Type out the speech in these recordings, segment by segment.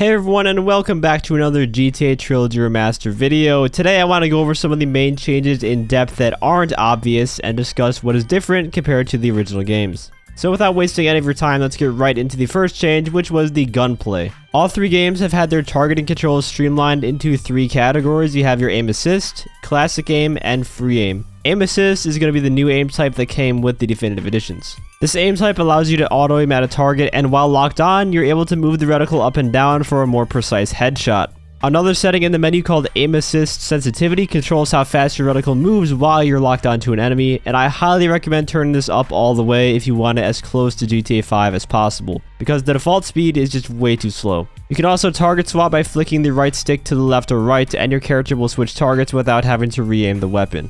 Hey everyone, and welcome back to another GTA Trilogy Remaster video. Today I want to go over some of the main changes in depth that aren't obvious and discuss what is different compared to the original games. So without wasting any of your time, let's get right into the first change, which was the gunplay. All three games have had their targeting controls streamlined into three categories. You have your aim assist, classic aim, and free aim. Aim assist is going to be the new aim type that came with the definitive editions. This aim type allows you to auto aim at a target, and while locked on, you're able to move the reticle up and down for a more precise headshot. Another setting in the menu called Aim Assist Sensitivity controls how fast your reticle moves while you're locked onto an enemy, and I highly recommend turning this up all the way if you want it as close to GTA 5 as possible, because the default speed is just way too slow. You can also target swap by flicking the right stick to the left or right, and your character will switch targets without having to re-aim the weapon.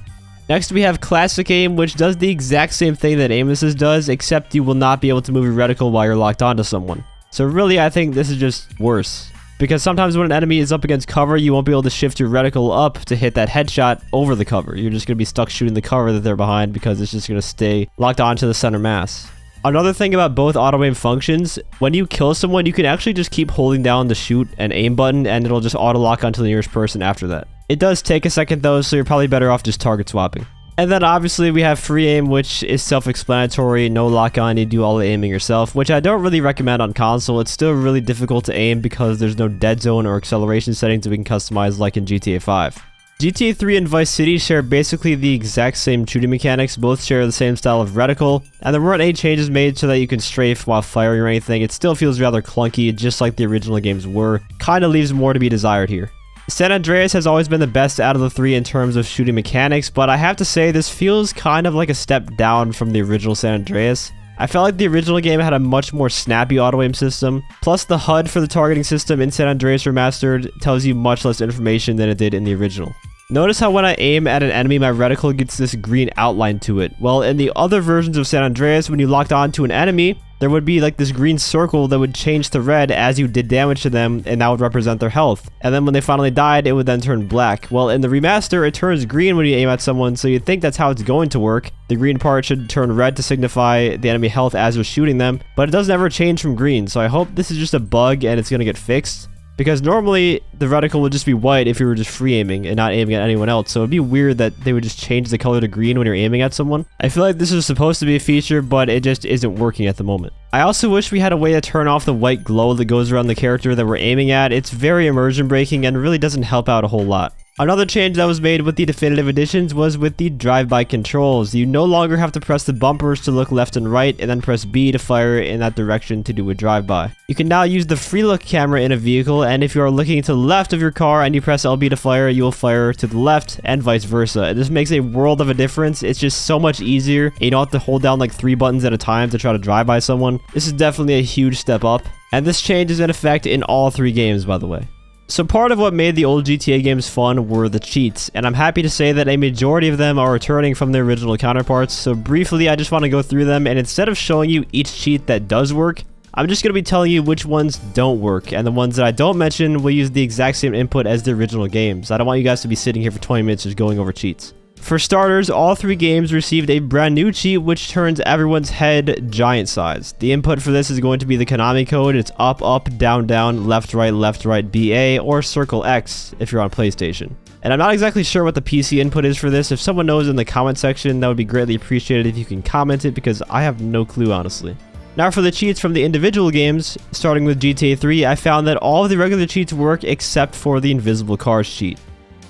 Next we have classic aim, which does the exact same thing that aim assist does, except you will not be able to move your reticle while you're locked onto someone. So really I think this is just worse, because sometimes when an enemy is up against cover, you won't be able to shift your reticle up to hit that headshot over the cover. You're just going to be stuck shooting the cover that they're behind because it's just going to stay locked onto the center mass. Another thing about both auto aim functions, when you kill someone, you can actually just keep holding down the shoot and aim button and it'll just auto lock onto the nearest person after that. It does take a second though, so you're probably better off just target swapping. And then obviously we have free aim, which is self-explanatory, no lock on, you do all the aiming yourself, which I don't really recommend on console. It's still really difficult to aim because there's no dead zone or acceleration settings that we can customize like in GTA 5. GTA 3 and Vice City share basically the exact same shooting mechanics, both share the same style of reticle, and there weren't any changes made so that you can strafe while firing or anything. It still feels rather clunky, just like the original games were. Kinda leaves more to be desired here. San Andreas has always been the best out of the three in terms of shooting mechanics, but I have to say this feels kind of like a step down from the original San Andreas. I felt like the original game had a much more snappy auto-aim system, plus the HUD for the targeting system in San Andreas Remastered tells you much less information than it did in the original. Notice how when I aim at an enemy, my reticle gets this green outline to it. Well, in the other versions of San Andreas, when you locked onto an enemy, there would be like this green circle that would change to red as you did damage to them, and that would represent their health. And then when they finally died, it would then turn black. Well, in the remaster, it turns green when you aim at someone, so you'd think that's how it's going to work. The green part should turn red to signify the enemy health as you're shooting them, but it does never change from green, so I hope this is just a bug and it's going to get fixed. Because normally, the reticle would just be white if you were just free aiming and not aiming at anyone else, so it'd be weird that they would just change the color to green when you're aiming at someone. I feel like this is supposed to be a feature, but it just isn't working at the moment. I also wish we had a way to turn off the white glow that goes around the character that we're aiming at. It's very immersion breaking and really doesn't help out a whole lot. Another change that was made with the definitive editions was with the drive-by controls. You no longer have to press the bumpers to look left and right and then press B to fire in that direction to do a drive-by. You can now use the free look camera in a vehicle, and if you are looking to the left of your car and you press LB to fire, you will fire to the left and vice versa. This makes a world of a difference. It's just so much easier, and you don't have to hold down like 3 buttons at a time to try to drive by someone. This is definitely a huge step up, and this change is in effect in all 3 games, by the way. So part of what made the old GTA games fun were the cheats, and I'm happy to say that a majority of them are returning from their original counterparts. So briefly, I just want to go through them, and instead of showing you each cheat that does work, I'm just going to be telling you which ones don't work, and the ones that I don't mention will use the exact same input as the original games. I don't want you guys to be sitting here for 20 minutes just going over cheats. For starters, all 3 games received a brand new cheat which turns everyone's head giant size. The input for this is going to be the Konami code. It's up, up, down, down, left, right, BA, or circle X if you're on PlayStation. And I'm not exactly sure what the PC input is for this. If someone knows in the comment section, that would be greatly appreciated if you can comment it, because I have no clue, honestly. Now for the cheats from the individual games, starting with GTA 3, I found that all of the regular cheats work except for the invisible cars cheat.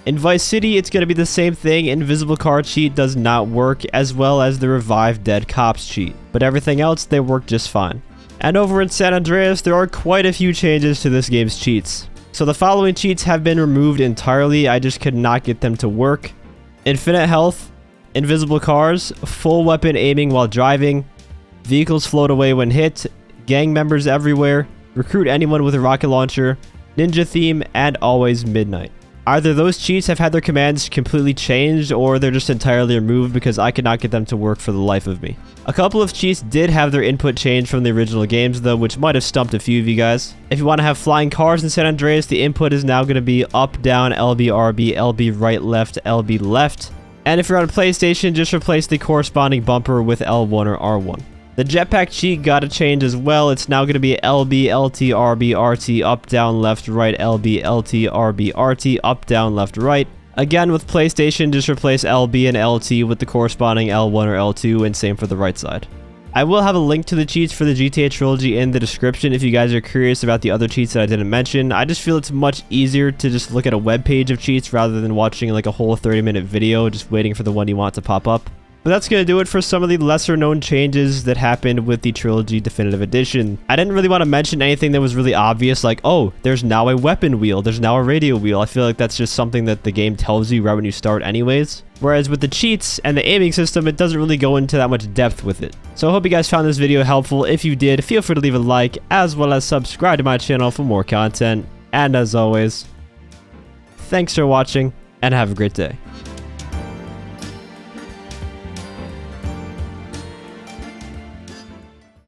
In Vice City, it's going to be the same thing. Invisible car cheat does not work, as well as the revive dead cops cheat, but everything else, they work just fine. And over in San Andreas, there are quite a few changes to this game's cheats. So the following cheats have been removed entirely. I just could not get them to work. Infinite health, invisible cars, full weapon aiming while driving, vehicles float away when hit, gang members everywhere, recruit anyone with a rocket launcher, ninja theme, and always midnight. Either those cheats have had their commands completely changed, or they're just entirely removed because I could not get them to work for the life of me. A couple of cheats did have their input changed from the original games though, which might have stumped a few of you guys. If you want to have flying cars in San Andreas, the input is now going to be up, down, LB, RB, LB, right, left, LB, left. And if you're on PlayStation, just replace the corresponding bumper with L1 or R1. The jetpack cheat got a change as well. It's now going to be LB, LT, RB, RT, up, down, left, right, LB, LT, RB, RT, up, down, left, right. Again, with PlayStation, just replace LB and LT with the corresponding L1 or L2, and same for the right side. I will have a link to the cheats for the GTA Trilogy in the description if you guys are curious about the other cheats that I didn't mention. I just feel it's much easier to just look at a web page of cheats rather than watching like a whole 30-minute video just waiting for the one you want to pop up. But that's going to do it for some of the lesser known changes that happened with the Trilogy Definitive Edition. I didn't really want to mention anything that was really obvious, like, oh, there's now a weapon wheel, there's now a radio wheel. I feel like that's just something that the game tells you right when you start anyways. Whereas with the cheats and the aiming system, it doesn't really go into that much depth with it. So I hope you guys found this video helpful. If you did, feel free to leave a like, as well as subscribe to my channel for more content. And as always, thanks for watching, and have a great day.